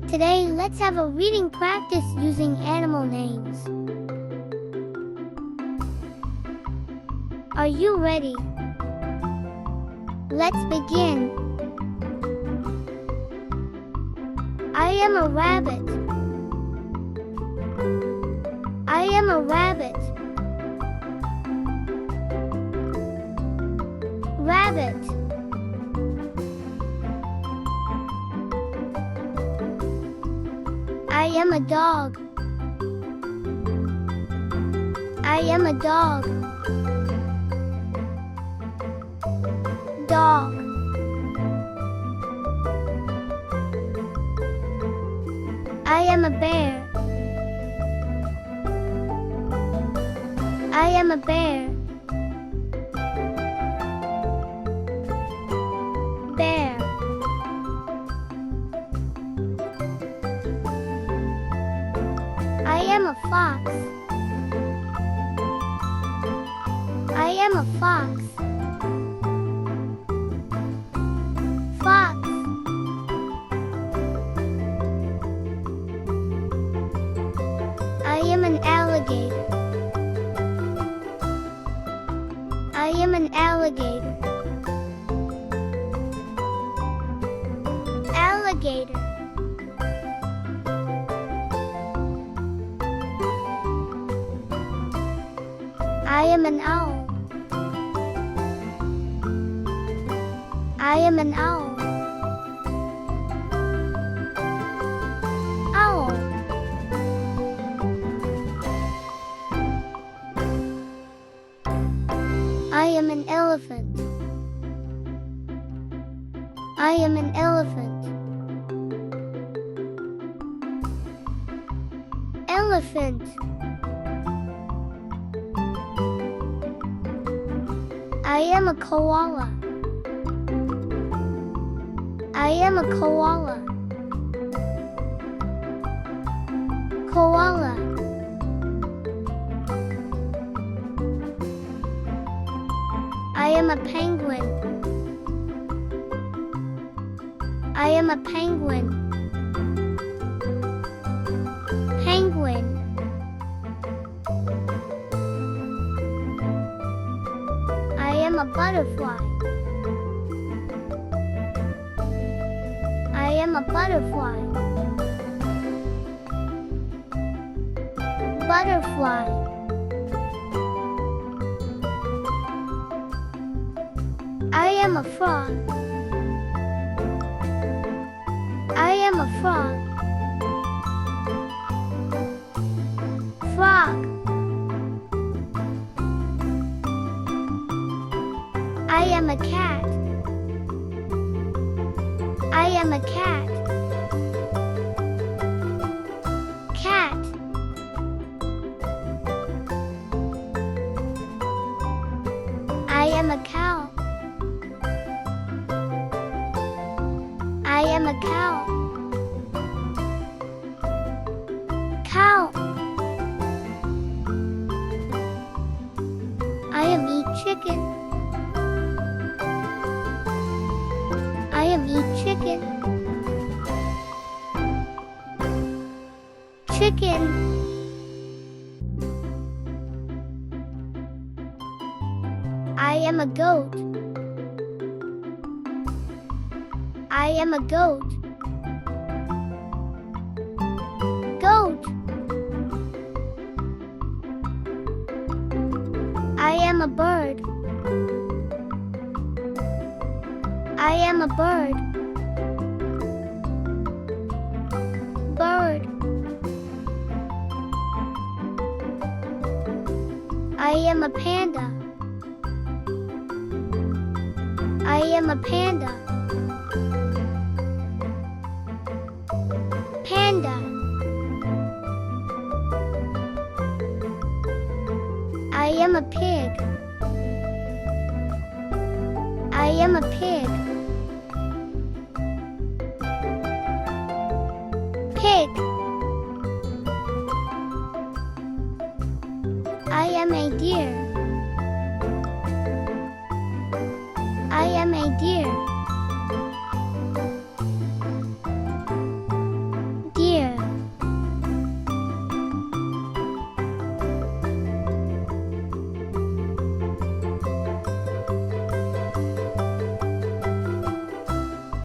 Today, let's have a reading practice using animal names. Are you ready? Let's begin. I am a rabbit. I am a rabbit. Rabbit. I am a dog. I am a dog. Dog. I am a bear. I am a bear. Bear. I am a fox. I am a fox. Fox. I am an alligator. I am an alligator. Alligator. I am an owl. I am an owl. Owl. I am an elephant. I am an elephant. Elephant. I am a koala. I am a koala. Koala. I am a penguin. I am a penguin. Penguin. I am a butterfly. I am a butterfly. Butterfly. I am a frog. I am a frog. Frog. I am a cat. I am a cat. Cat. I am a cow. I am a cow. Cow. I am eat chicken. I am eat chicken. Chicken. I am a goat. I am a goat. Goat. I am a bird. I am a bird. Bird. I am a panda. I am a panda. Panda. I am a pig. I am a pig. Pig. I am a deer.